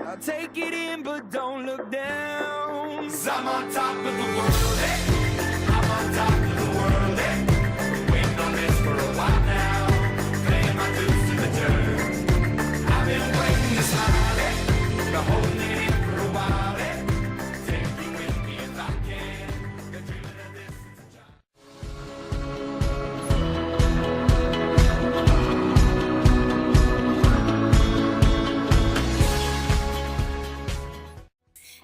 I'll take it in, but don't look down. 'Cause I'm on top of the world, hey. I'm on top of the world, hey. Waiting on this for a while now. Paying my dues to the dirt. I've been waiting to smile, hey. Been holding it in for a while, hey. Take you with me if I can. Been dreaming of this since a child.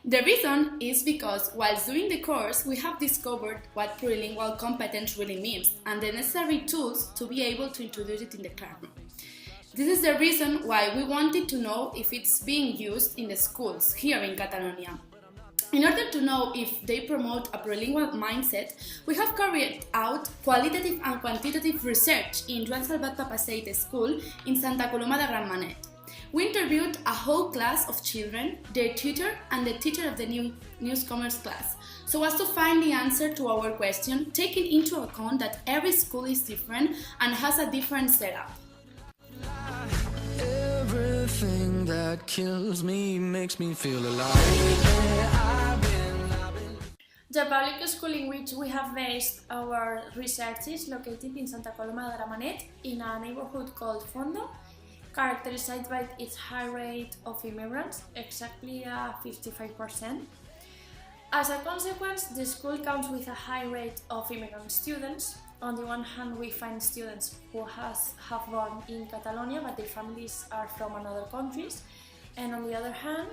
The reason is because whilst doing the course, we have discovered what plurilingual competence really means and the necessary tools to be able to introduce it in the classroom. This is the reason why we wanted to know if it's being used in the schools here in Catalonia. In order to know if they promote a plurilingual mindset, we have carried out qualitative and quantitative research in Joan Salvat Papaseit School in Santa Coloma de Gramenet. We interviewed a whole class of children, their tutor and the teacher of the newcomers class, so as to find the answer to our question, taking into account that every school is different and has a different setup. Everything that kills me makes me feel alive. The public school in which we have based our research is located in Santa Coloma de Gramenet in a neighborhood called Fondo, characterized by its high rate of immigrants, exactly 55%. As a consequence, the school counts with a high rate of immigrant students. On the one hand, we find students who have born in Catalonia, but their families are from another countries. And on the other hand,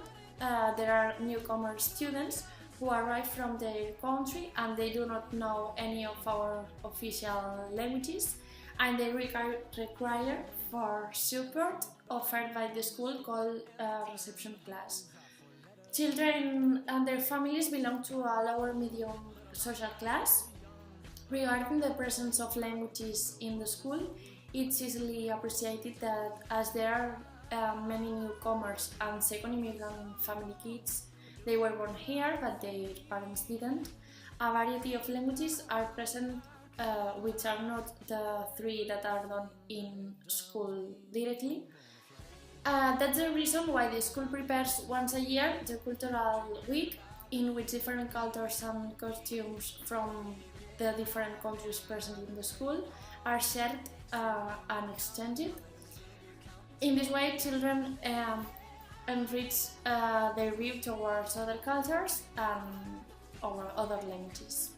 there are newcomer students who arrive from their country and they do not know any of our official languages, and they require for support offered by the school called reception class. Children and their families belong to a lower medium social class. Regarding the presence of languages in the school, it's easily appreciated that as there are many newcomers and second immigrant family kids, they were born here but their parents didn't, a variety of languages are present which are not the three that are done in school directly. That's the reason why the school prepares once a year the cultural week, in which different cultures and costumes from the different countries present in the school are shared and exchanged. In this way, children enrich their view towards other cultures and or other languages.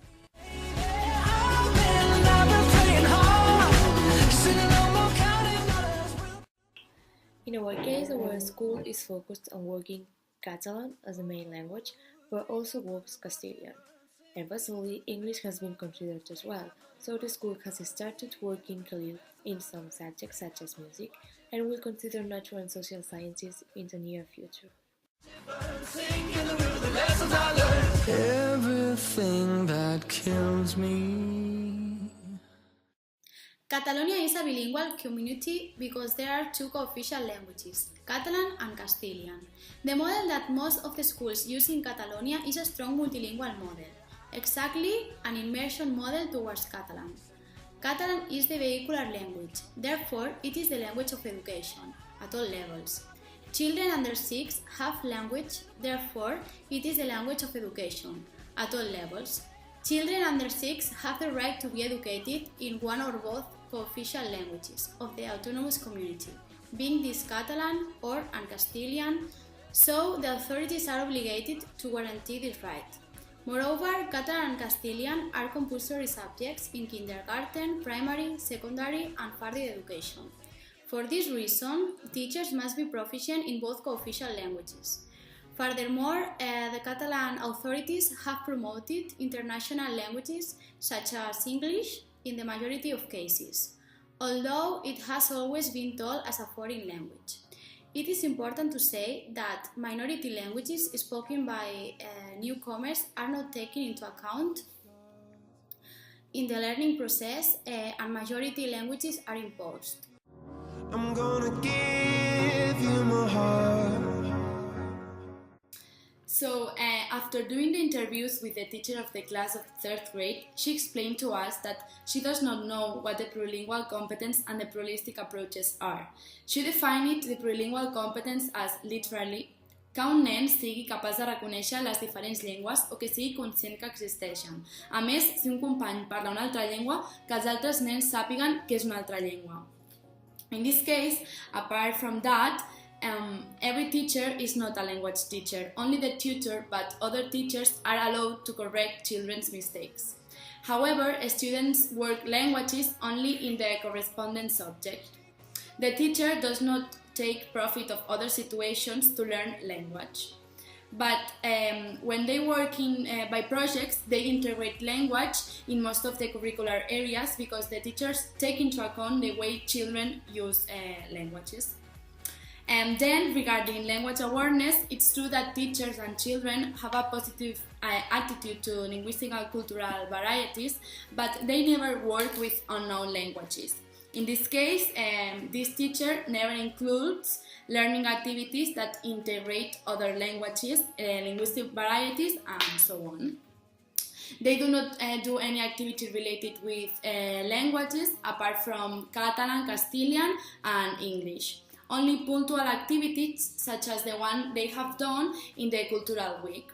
In our case, our school is focused on working Catalan as the main language, but also works Castilian. Eventually, English has been considered as well, so the school has started working Khalil in some subjects such as music, and will consider natural and social sciences in the near future. Everything that kills me. Catalonia is a bilingual community because there are two co-official languages, Catalan and Castilian. The model that most of the schools use in Catalonia is a strong multilingual model, exactly an immersion model towards Catalan. Catalan is the vehicular language, therefore it is the language of education, at all levels. Children under 6 have language, therefore it is the language of education, at all levels. Children under 6 have the right to be educated in one or both co-official languages of the autonomous community, being this Catalan or Castilian, so the authorities are obligated to guarantee this right. Moreover, Catalan and Castilian are compulsory subjects in kindergarten, primary, secondary and further education. For this reason, teachers must be proficient in both co-official languages. Furthermore, the Catalan authorities have promoted international languages such as English in the majority of cases, although it has always been taught as a foreign language. It is important to say that minority languages spoken by newcomers are not taken into account in the learning process, and majority languages are imposed. I'm gonna give you my heart. So, after doing the interviews with the teacher of the class of 3rd grade, she explained to us that she does not know what the plurilingual competence and the pluralistic approaches are. She defined the plurilingual competence as literally que un nen sigui capaç de reconèixer les diferents llengües o que sigui conscient que existeixen. A més, si un company parla una altra llengua, que els altres nens sàpiguen que és una altra llengua. In this case, apart from that, every teacher is not a language teacher. Only the tutor, but other teachers are allowed to correct children's mistakes. However, students work languages only in the corresponding subject. The teacher does not take profit of other situations to learn language. But when they work by projects, they integrate language in most of the curricular areas because the teachers take into account the way children use languages. And then, regarding language awareness, it's true that teachers and children have a positive attitude to linguistic and cultural varieties, but they never work with unknown languages. In this case, this teacher never includes learning activities that integrate other languages, linguistic varieties, and so on. They do not do any activity related with languages apart from Catalan, Castilian, and English. Only punctual activities such as the one they have done in the Cultural Week.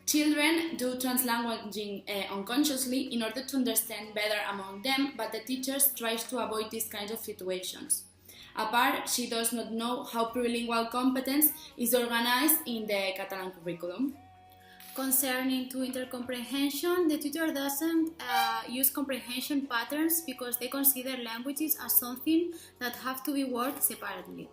Children do translanguaging unconsciously in order to understand better among them, but the teacher tries to avoid these kinds of situations. Apart, she does not know how plurilingual competence is organized in the Catalan curriculum. Concerning to intercomprehension, the tutor doesn't use comprehension patterns because they consider languages as something that have to be worked separately,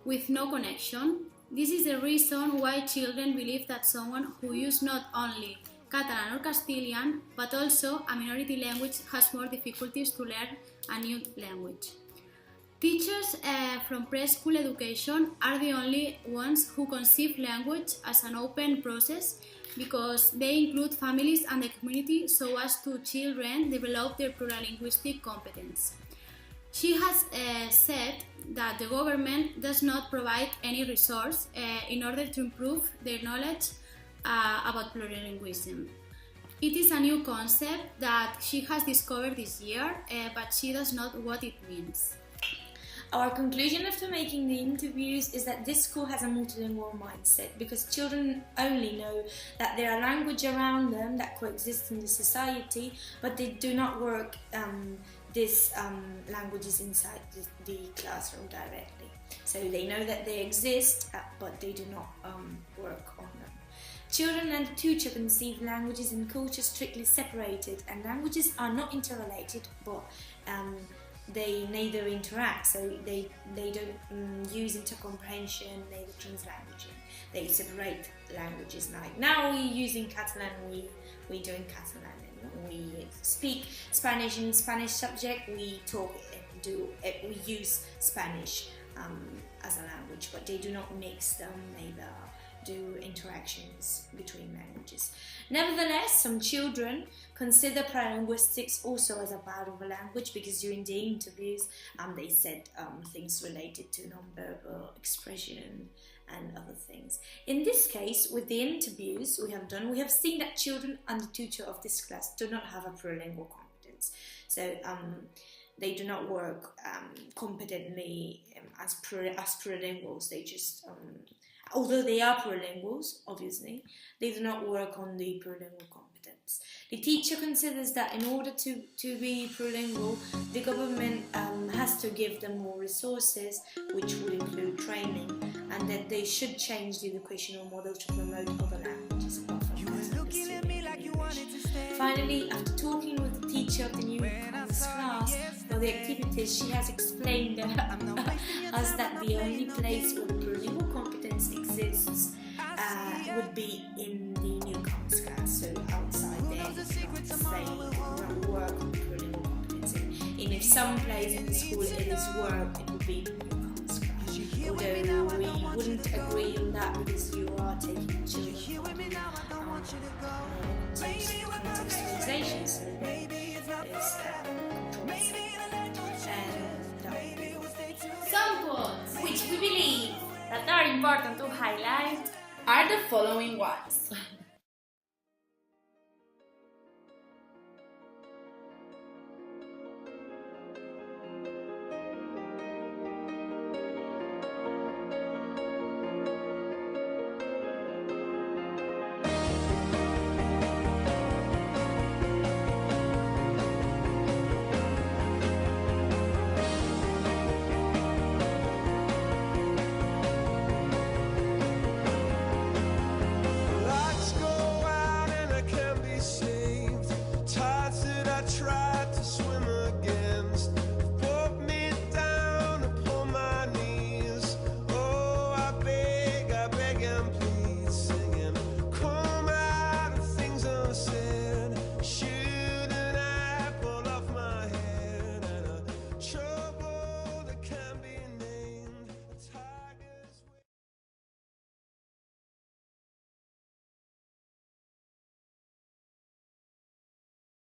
with no connection. This is the reason why children believe that someone who uses not only Catalan or Castilian, but also a minority language has more difficulties to learn a new language. Teachers from preschool education are the only ones who conceive language as an open process because they include families and the community so as to children develop their plurilinguistic competence. She has said that the government does not provide any resource in order to improve their knowledge about plurilingualism. It is a new concept that she has discovered this year, but she does not know what it means. Our conclusion after making the interviews is that this school has a multilingual mindset because children only know that there are languages around them that coexist in the society, but they do not work these languages inside the classroom directly. So they know that they exist, but they do not work on them. Children and the teacher conceive languages and culture strictly separated, and languages are not interrelated, but they neither interact, so they don't use intercomprehension, neither translanguaging. They separate languages. Like now we're using Catalan, we're doing Catalan, and we speak Spanish in Spanish subject, we talk we use Spanish as a language, but they do not mix them, neither do interactions between languages. Nevertheless, some children consider paralinguistics also as a part of a language because during the interviews they said things related to nonverbal expression and other things. In this case, with the interviews we have done, we have seen that children and the tutor of this class do not have a plurilingual competence. So they do not work competently as plurilinguals. They just although they are plurilinguals, obviously, they do not work on the plurilingual competence. The teacher considers that in order to be plurilingual, the government has to give them more resources, which would include training, and that they should change the educational model to promote other languages apart from English. Finally, after talking with the teacher of the newcomers class for the activities, she has explained us that the only place where plurilingual competence exists would be in the newcomers class, so outside there, they don't work on plurilingual competence. And if some place in the school it is work, it would be the newcomers class. Although we wouldn't agree on that because you are taking children contextualization, so there is Some quotes which we believe that are important to highlight are the following ones.